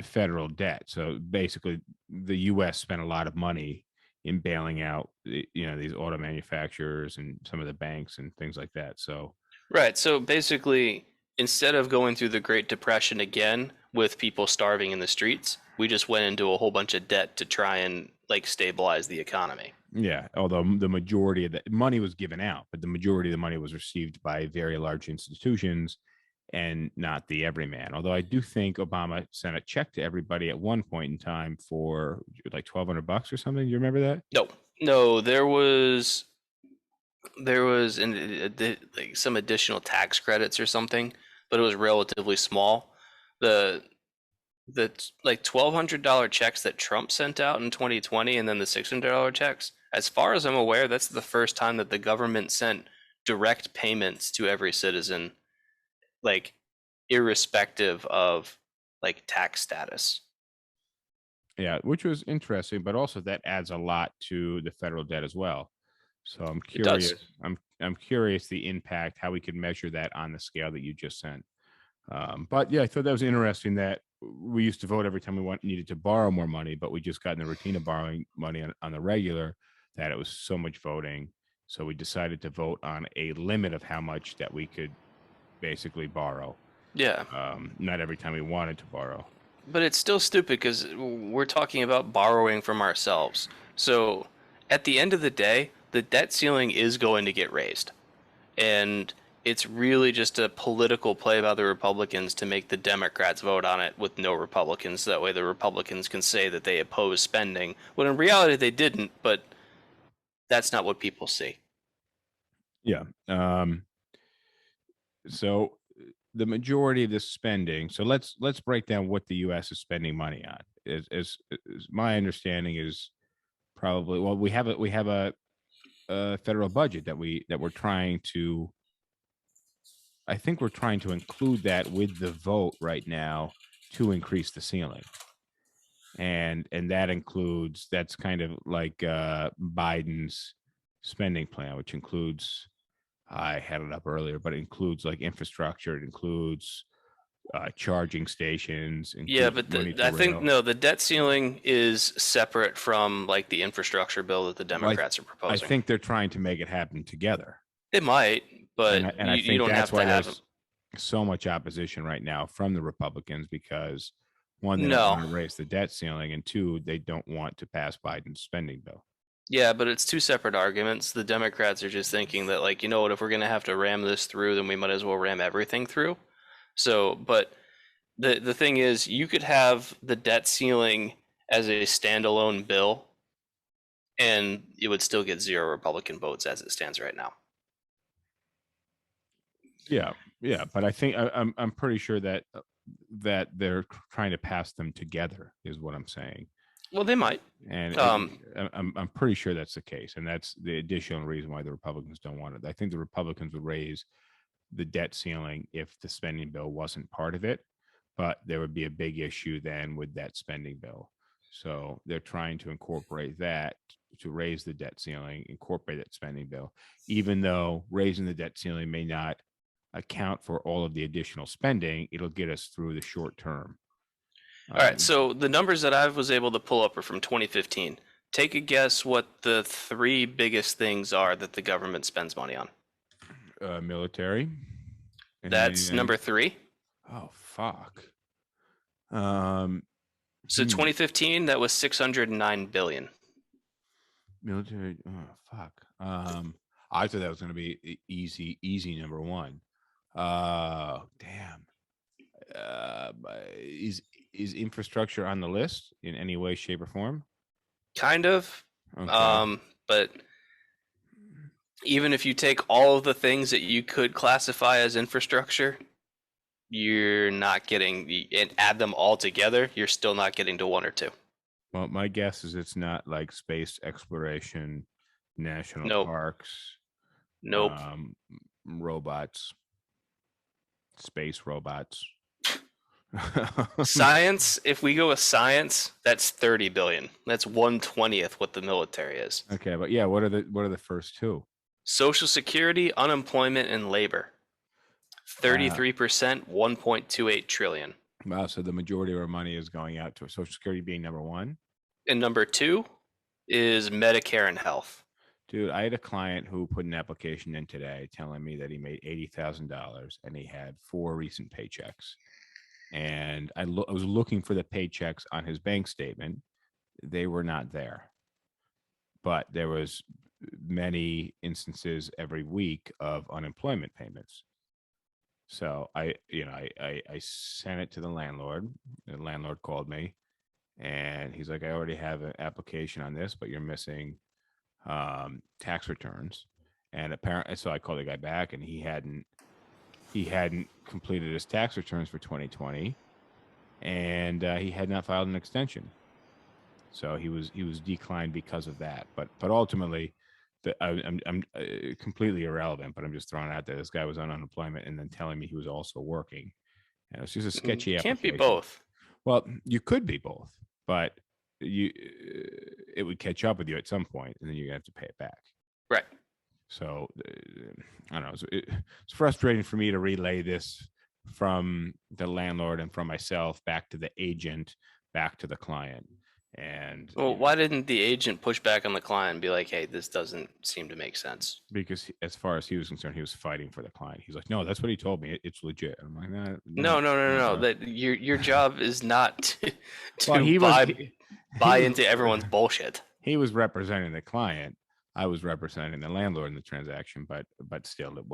S2: federal debt. So basically, the U.S. spent a lot of money in bailing out, these auto manufacturers and some of the banks and things like that. So
S4: right. So basically, instead of going through the Great Depression again with people starving in the streets, we just went into a whole bunch of debt to try and stabilize the economy.
S2: Yeah, although the majority of the money was given out, but the majority of the money was received by very large institutions and not the everyman. Although I do think Obama sent a check to everybody at one point in time for like $1,200 or something. Do you remember that?
S4: No, there was some additional tax credits or something, but it was relatively small. the like $1,200 checks that Trump sent out in 2020, and then the $600 checks. As far as I'm aware, that's the first time that the government sent direct payments to every citizen, like irrespective of like tax status.
S2: Yeah, which was interesting, but also that adds a lot to the federal debt as well. So I'm
S4: It does.
S2: curious. I'm curious the impact, how we could measure that on the scale that you just sent. But yeah, I thought that was interesting that we used to vote every time we needed to borrow more money, but we just got in the routine of borrowing money on the regular, that it was so much voting. So we decided to vote on a limit of how much that we could basically borrow.
S4: Yeah.
S2: Not every time we wanted to borrow.
S4: But it's still stupid because we're talking about borrowing from ourselves. So at the end of the day, the debt ceiling is going to get raised. And it's really just a political play by the Republicans to make the Democrats vote on it with no Republicans. That way the Republicans can say that they oppose spending, when in reality they didn't, but that's not what people see.
S2: Yeah. So the majority of this spending. So let's break down what the U.S. is spending money on. As my understanding is probably, well, we have a federal budget that we're trying to. I think we're trying to include that with the vote right now to increase the ceiling, and that includes, that's kind of like Biden's spending plan, which includes, I had it up earlier, but it includes like infrastructure. It includes charging stations.
S4: Yeah, but I think no, the debt ceiling is separate from like the infrastructure bill that the Democrats are proposing.
S2: I think they're trying to make it happen together.
S4: They might, but
S2: and I think
S4: you don't
S2: that's
S4: have
S2: why
S4: to have
S2: there's so much opposition right now from the Republicans, because one, they
S4: No.
S2: don't want to raise the debt ceiling, and two, they don't want to pass Biden's spending bill.
S4: Yeah, but it's two separate arguments. The Democrats are just thinking that, like, you know what, if we're going to have to ram this through, then we might as well ram everything through. So, but the thing is, you could have the debt ceiling as a standalone bill, and it would still get 0 Republican votes as it stands right now.
S2: Yeah, but I think I'm pretty sure that they're trying to pass them together, is what I'm saying.
S4: Well, they might.
S2: And I'm pretty sure that's the case, and that's the additional reason why the Republicans don't want it. I think the Republicans would raise the debt ceiling if the spending bill wasn't part of it, but there would be a big issue then with that spending bill. So they're trying to incorporate that, to raise the debt ceiling, incorporate that spending bill, even though raising the debt ceiling may not account for all of the additional spending. It'll get us through the short term.
S4: All right, so the numbers that I was able to pull up are from 2015. Take a guess what the 3 biggest things are that the government spends money on.
S2: Military.
S4: That's number 3.
S2: Oh, fuck.
S4: So 2015, that was $609 billion.
S2: Military. Oh, fuck. I thought that was going to be easy number 1. Damn. Is infrastructure on the list in any way, shape, or form?
S4: Kind of.
S2: Okay.
S4: But even if you take all of the things that you could classify as infrastructure, you're not getting, and add them all together, you're still not getting to 1 or 2.
S2: Well, my guess is it's not like space exploration, national parks.
S4: Nope.
S2: Robots. Space robots.
S4: Science, if we go with science, that's 30 billion. That's 1/20th what the military is.
S2: Okay, but yeah, what are the first 2?
S4: Social Security, unemployment, and labor. 33%, 1.28 trillion.
S2: Wow, so the majority of our money is going out to Social Security being number 1.
S4: And number 2 is Medicare and health.
S2: Dude, I had a client who put an application in today telling me that he made $80,000 and he had 4 recent paychecks. And I was looking for the paychecks on his bank statement. They were not there. But there was many instances every week of unemployment payments. So I sent it to the landlord. The landlord called me and he's like, I already have an application on this, but you're missing tax returns. And apparently, so I called the guy back and he hadn't completed his tax returns for 2020. and he had not filed an extension. So he was declined because of that. But ultimately, I'm completely irrelevant. But I'm just throwing out there. This guy was on unemployment and then telling me he was also working. And it was just a sketchy
S4: You can't be
S2: application.
S4: both.
S2: Well, you could be both, but it would catch up with you at some point, and then you have to pay it back.
S4: Right.
S2: So I don't know. It's frustrating for me to relay this from the landlord and from myself back to the agent, back to the client. And
S4: Well, why didn't the agent push back on the client and be like, "Hey, this doesn't seem to make sense"?
S2: because as far as he was concerned, he was fighting for the client. He's like, "No, that's what he told me. It's legit." I'm like,
S4: No. That your job is not to
S2: Well,
S4: buy into everyone's bullshit.
S2: He was representing the client. I was representing the landlord in the transaction, but still, it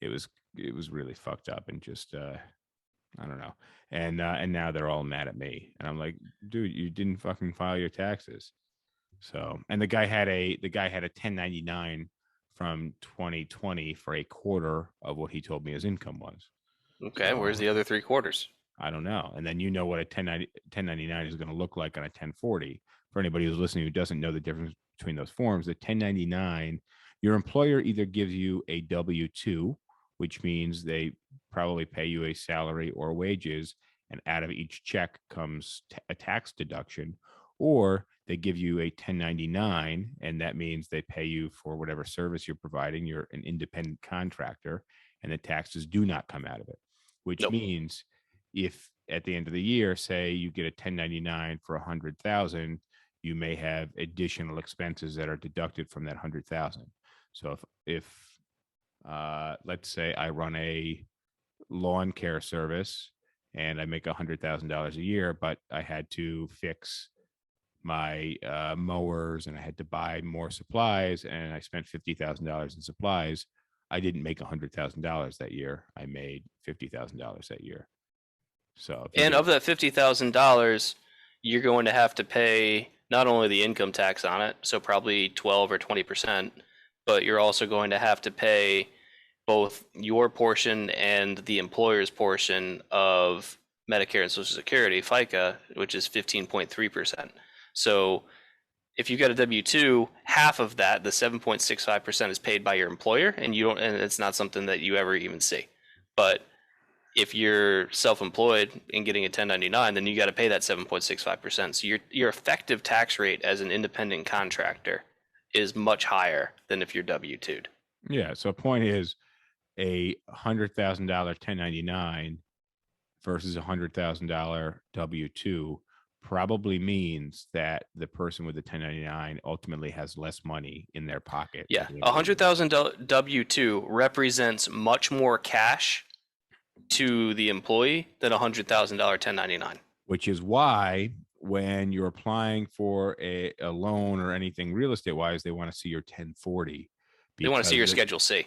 S2: was really fucked up and just I don't know. And now they're all mad at me, and I'm like, dude, you didn't fucking file your taxes. So, and the guy had a 1099 from 2020 for a quarter of what he told me his income was.
S4: Okay,
S2: So,
S4: where's the other 3/4?
S2: I don't know. And then what a 1099 is going to look like on a 1040. For anybody who's listening who doesn't know the difference between those forms, the 1099, your employer either gives you a W-2, which means they probably pay you a salary or wages, and out of each check comes a tax deduction, or they give you a 1099, and that means they pay you for whatever service you're providing. You're an independent contractor, and the taxes do not come out of it, which means if at the end of the year, say you get a 1099 for 100,000, you may have additional expenses that are deducted from that 100,000. So if let's say I run a lawn care service and I make $100,000 a year, but I had to fix my mowers and I had to buy more supplies and I spent $50,000 in supplies, I didn't make $100,000 that year. I made $50,000 that year. So,
S4: and of that $50,000, you're going to have to pay not only the income tax on it, so probably 12 or 20%, but you're also going to have to pay both your portion and the employer's portion of Medicare and Social Security, FICA, which is 15.3%. So if you got a W-2, half of that, the 7.65%, is paid by your employer, and it's not something that you ever even see. But if you're self-employed and getting a 1099, then you got to pay that 7.65%. So your effective tax rate as an independent contractor is much higher than if you're W-2'd.
S2: Yeah. So point is, a $100,000 1099 versus a $100,000 W-2 probably means that the person with the 1099 ultimately has less money in their pocket.
S4: Yeah, $100,000 W-2 represents much more cash to the employee than a $100,000 1099.
S2: Which is why when you're applying for a loan or anything real estate wise, they want to see your 1040.
S4: They want to see your Schedule C.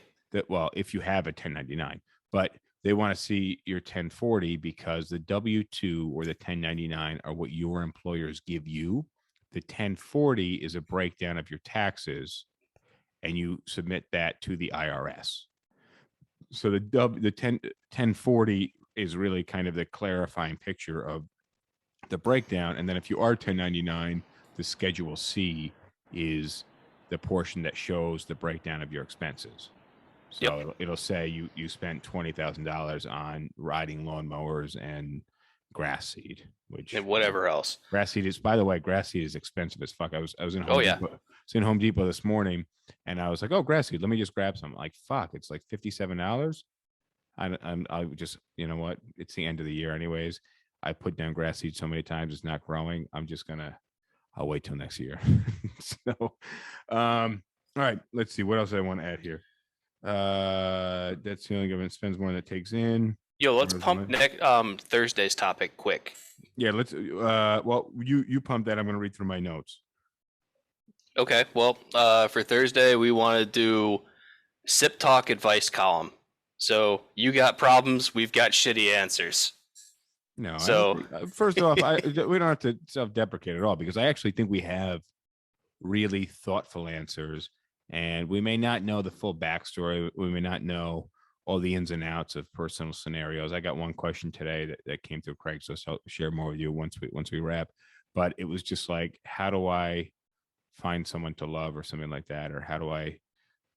S2: Well, if you have a 1099, but they want to see your 1040 because the W-2 or the 1099 are what your employers give you. The 1040 is a breakdown of your taxes, and you submit that to the IRS. So the 1040 is really kind of the clarifying picture of the breakdown. And then if you are 1099, the Schedule C is the portion that shows the breakdown of your expenses. So it'll say you spent $20,000 on riding lawnmowers and grass seed, and
S4: whatever else.
S2: Grass seed is, by the way, grass seed is expensive as fuck. I was in Home Depot. I was in Home Depot this morning, and I was like, "Oh, grass seed, let me just grab some." Like, fuck, it's like $57. I just, you know what? It's the end of the year, anyways. I put down grass seed so many times, it's not growing. I'll wait till next year. So, all right, let's see what else I want to add here. Debt ceiling government spends more than it takes in.
S4: Yo, let's pump Thursday's topic quick.
S2: Yeah, let's well, you pump that. I'm going to read through my notes.
S4: Okay, well, for Thursday we want to do SipTalk advice column. So you got problems, we've got shitty answers.
S2: No, so first off, we don't have to self-deprecate at all, because I actually think we have really thoughtful answers. And we may not know the full backstory. We may not know all the ins and outs of personal scenarios. I got one question today that came through Craigslist. I'll share more with you once we wrap. But it was just like, how do I find someone to love or something like that, or how do I?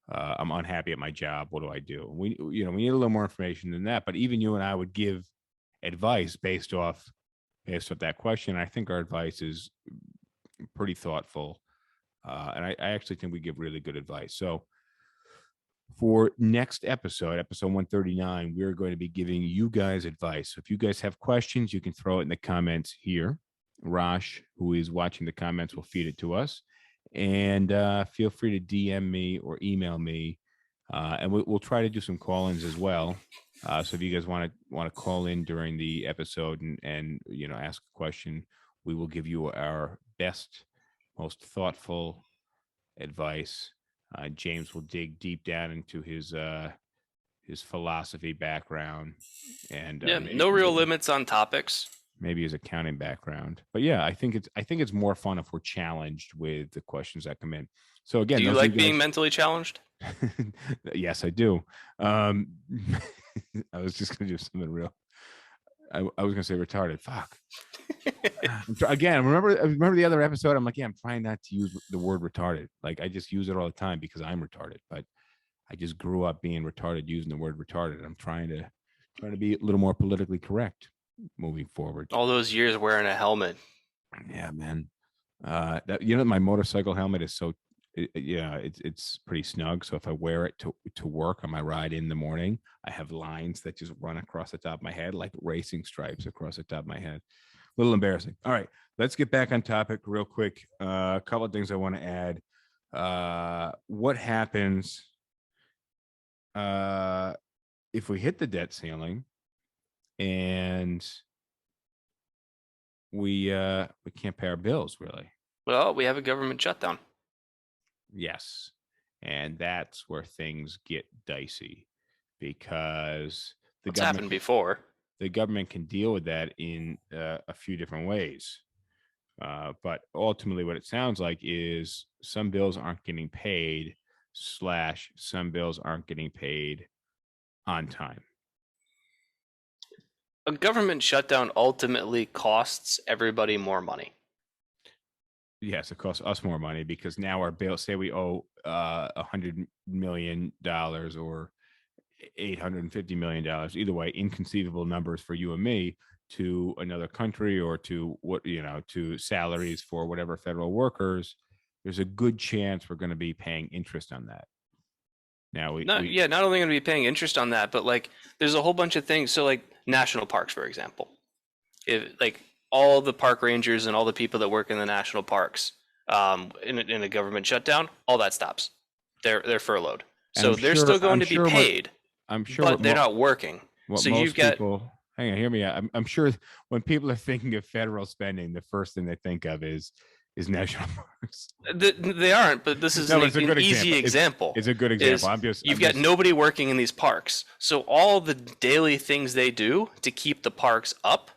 S2: I'm unhappy at my job. What do I do? We need a little more information than that. But even you and I would give advice based off that question. I think our advice is pretty thoughtful, and I actually think we give really good advice. So for next episode 139, we're going to be giving you guys advice. So if you guys have questions, you can throw it in the comments here. Rosh, who is watching the comments, will feed it to us. And feel free to DM me or email me, and we'll try to do some call-ins as well. So if you guys want to call in during the episode and ask a question, we will give you our best, most thoughtful advice. James will dig deep down into his philosophy background, and
S4: no real limits on topics.
S2: Maybe his accounting background, but yeah, I think it's more fun if we're challenged with the questions that come in. So again,
S4: do you like being mentally challenged?
S2: Yes, I do. I was just gonna do something real. I was gonna say retarded. Fuck. Again, remember the other episode? I'm like, yeah, I'm trying not to use the word retarded. Like I just use it all the time because I'm retarded, but I just grew up being retarded, using the word retarded. I'm trying to be a little more politically correct moving forward.
S4: All those years wearing a helmet.
S2: Yeah, man. My motorcycle helmet is so it's pretty snug. So if I wear it to work on my ride in the morning, I have lines that just run across the top of my head like racing stripes across the top of my head. A little embarrassing. All right, let's get back on topic real quick. A couple of things I want to add. What happens if we hit the debt ceiling and we can't pay our bills, really?
S4: Well, we have a government shutdown.
S2: Yes. And that's where things get dicey because
S4: It's happened before.
S2: The government can deal with that in a few different ways. But ultimately what it sounds like is some bills aren't getting paid / some bills aren't getting paid on time.
S4: A government shutdown ultimately costs everybody more money.
S2: Yes, it costs us more money because now our bill, say we owe $100 million or $850 million, either way, inconceivable numbers for you and me, to another country or to to salaries for whatever federal workers. There's a good chance we're going to be paying interest on that. Now not
S4: only going to be paying interest on that, but like there's a whole bunch of things. So like national parks, for example, if like all the park rangers and all the people that work in the national parks, in a government shutdown, all that stops. They're furloughed, so they're still going to be paid.
S2: I'm sure,
S4: but they're not working. So you've got
S2: people. Hang on, hear me out. I'm sure when people are thinking of federal spending, the first thing they think of is national parks.
S4: They aren't, but this is an easy example.
S2: It's a good example.
S4: You've got nobody working in these parks, so all the daily things they do to keep the parks up,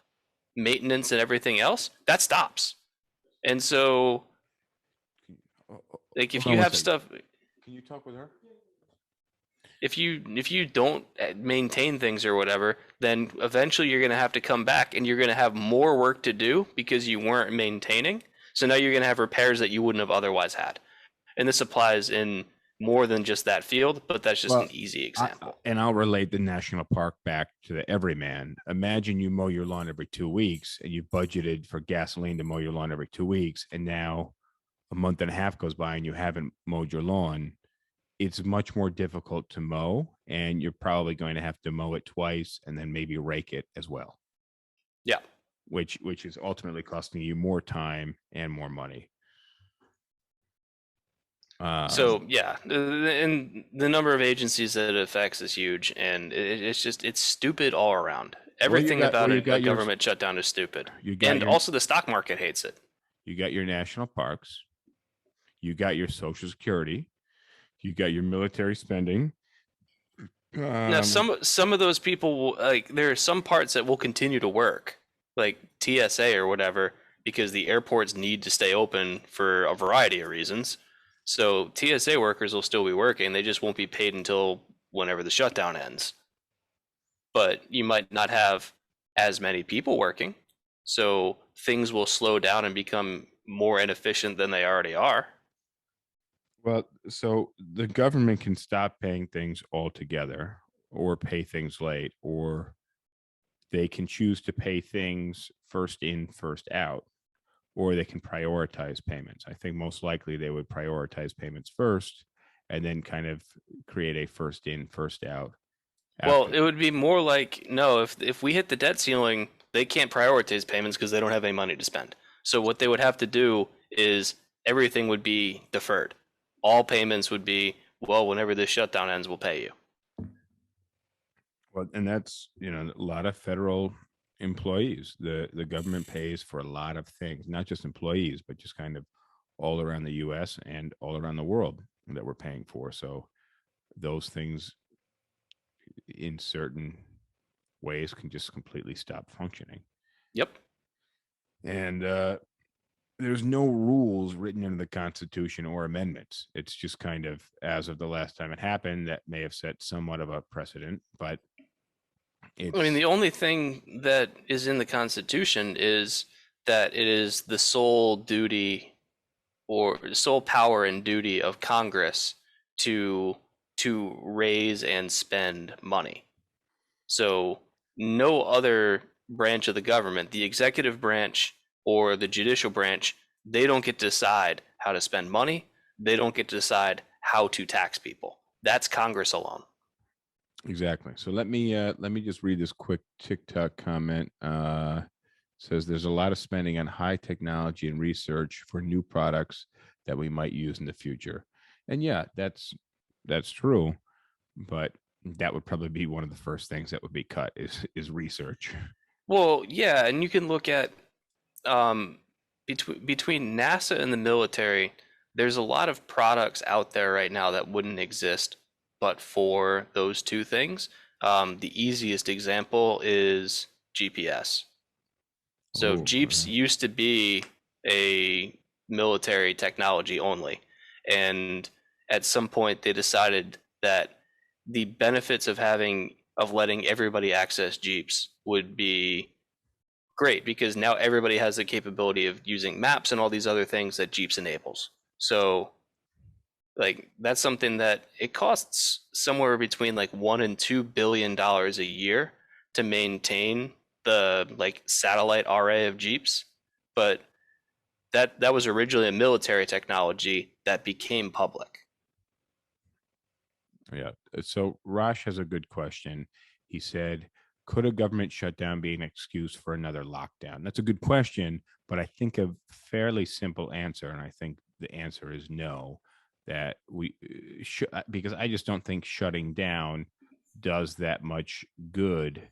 S4: maintenance and everything else, that stops. And so, like, if you have stuff,
S2: can you talk with her?
S4: If you don't maintain things or whatever, then eventually you're going to have to come back and you're going to have more work to do because you weren't maintaining. So now you're going to have repairs that you wouldn't have otherwise had. And this applies in more than just that field, but that's just an easy example.
S2: And I'll relate the national park back to the everyman. Imagine you mow your lawn every 2 weeks and you budgeted for gasoline to mow your lawn every 2 weeks. And now a month and a half goes by and you haven't mowed your lawn. It's much more difficult to mow, and you're probably going to have to mow it twice and then maybe rake it as well.
S4: Yeah.
S2: Which is ultimately costing you more time and more money.
S4: So yeah, and the number of agencies that it affects is huge, and it's stupid all around. Everything about a government shutdown is stupid, and also the stock market hates it.
S2: You got your national parks, you got your Social Security, you got your military spending.
S4: Now, some of those people, like, there are some parts that will continue to work, like TSA or whatever, because the airports need to stay open for a variety of reasons. So TSA workers will still be working. They just won't be paid until whenever the shutdown ends. but you might not have as many people working. So things will slow down and become more inefficient than they already are.
S2: Well, so the government can stop paying things altogether or pay things late, or they can choose to pay things first in, first out, or they can prioritize payments. I think most likely they would prioritize payments first and then kind of create a first in, first out
S4: Well,
S2: after
S4: it would be more like, no, if we hit the debt ceiling, they can't prioritize payments because they don't have any money to spend. So what they would have to do is everything would be deferred. All payments would be, well, whenever this shutdown ends, we'll pay you.
S2: Well, and that's, a lot of federal employees. The government pays for a lot of things, not just employees, but just kind of all around the US and all around the world that we're paying for. So those things in certain ways can just completely stop functioning.
S4: Yep.
S2: And there's no rules written into the Constitution or amendments. It's just kind of, as of the last time it happened, that may have set somewhat of a precedent, but
S4: I mean, the only thing that is in the Constitution is that it is the sole duty or sole power and duty of Congress to raise and spend money. So no other branch of the government, the executive branch or the judicial branch, they don't get to decide how to spend money. They don't get to decide how to tax people. That's Congress alone.
S2: Exactly. So let me just read this quick TikTok comment. Says there's a lot of spending on high technology and research for new products that we might use in the future. And yeah, that's true, but that would probably be one of the first things that would be cut is research.
S4: Well, yeah, and you can look at between NASA and the military, there's a lot of products out there right now that wouldn't exist but for those two things. The easiest example is GPS. So Jeeps used to be a military technology only, and at some point they decided that the benefits of letting everybody access Jeeps would be great because now everybody has the capability of using maps and all these other things that Jeeps enables. So like that's something that it costs somewhere between like $1 and $2 billion a year to maintain the like satellite array of Jeeps, but that was originally a military technology that became public.
S2: Yeah. So Rosh has a good question. He said, could a government shutdown be an excuse for another lockdown? That's a good question, but I think a fairly simple answer, and I think the answer is no, that we because I just don't think shutting down does that much good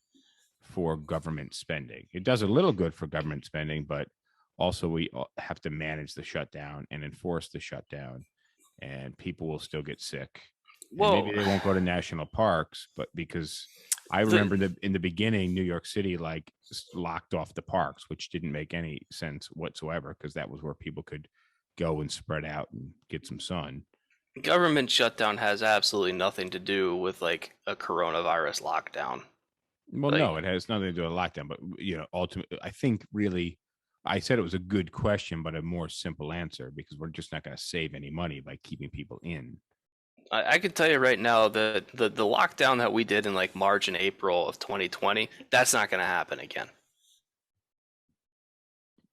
S2: for government spending. It does a little good for government spending, but also we have to manage the shutdown and enforce the shutdown, and people will still get sick.
S4: Well,
S2: and maybe they won't go to national parks, but because I remember in the beginning, New York City like locked off the parks, which didn't make any sense whatsoever because that was where people could go and spread out and get some sun.
S4: government shutdown has absolutely nothing to do with like a coronavirus lockdown.
S2: Well,
S4: Like,
S2: no, it has nothing to do with lockdown, but ultimately, I think really, I said it was a good question, but a more simple answer because we're just not going to save any money by keeping people in.
S4: I could tell you right now that the lockdown that we did in like March and April of 2020, that's not going to happen again.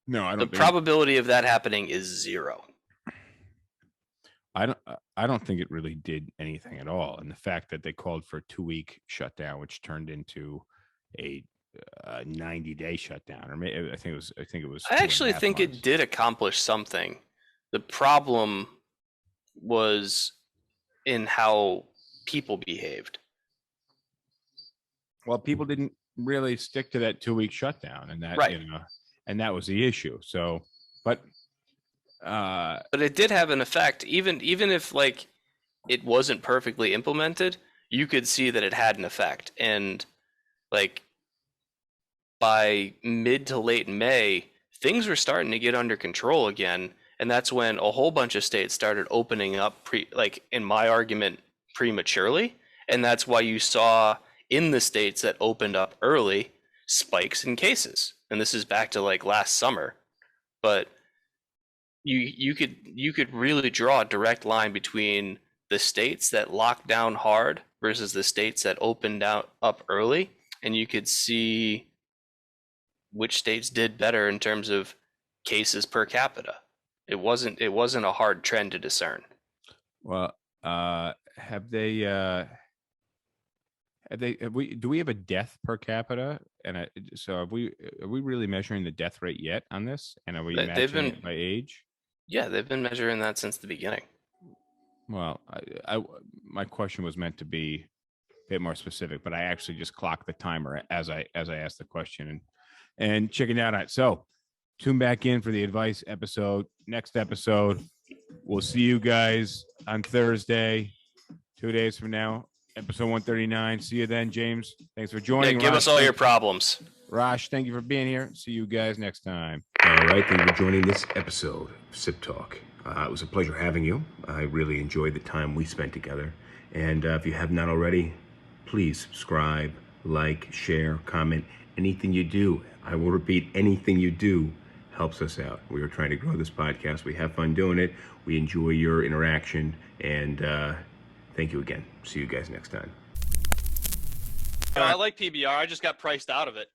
S2: No, I
S4: The
S2: don't.
S4: probability of that happening is zero.
S2: I don't think it really did anything at all. And the fact that they called for a 2-week shutdown, which turned into a 90-day shutdown, or maybe I think it was.
S4: I actually think it did accomplish something. The problem was in how people behaved.
S2: Well, people didn't really stick to that 2-week shutdown, and that
S4: Right.
S2: And that was the issue. So, but
S4: it did have an effect, even if like it wasn't perfectly implemented, you could see that it had an effect. And like by mid to late May, things were starting to get under control again, and that's when a whole bunch of states started opening up in my argument, prematurely, and that's why you saw in the states that opened up early, spikes in cases. And this is back to like last summer. But you could really draw a direct line between the states that locked down hard versus the states that opened up early, and you could see which states did better in terms of cases per capita. It wasn't a hard trend to discern.
S2: Well, have they? Do we have a death per capita? And so are we really measuring the death rate yet on this? And are we matching it by age?
S4: Yeah, they've been measuring that since the beginning.
S2: Well, my question was meant to be a bit more specific, but I actually just clocked the timer as I asked the question and chickened out on it. So tune back in for the advice episode. Next episode, we'll see you guys on Thursday, 2 days from now. Episode 139. See you then, James. Thanks for joining.
S4: Yeah, give us all your problems.
S2: Raj, thank you for being here. See you guys next time.
S1: All right, thank you for joining this episode of SipTalk. It was a pleasure having you. I really enjoyed the time we spent together. And if you have not already, please subscribe, like, share, comment. Anything you do, I will repeat, anything you do helps us out. We are trying to grow this podcast. We have fun doing it. We enjoy your interaction. And thank you again. See you guys next time.
S3: I like PBR. I just got priced out of it.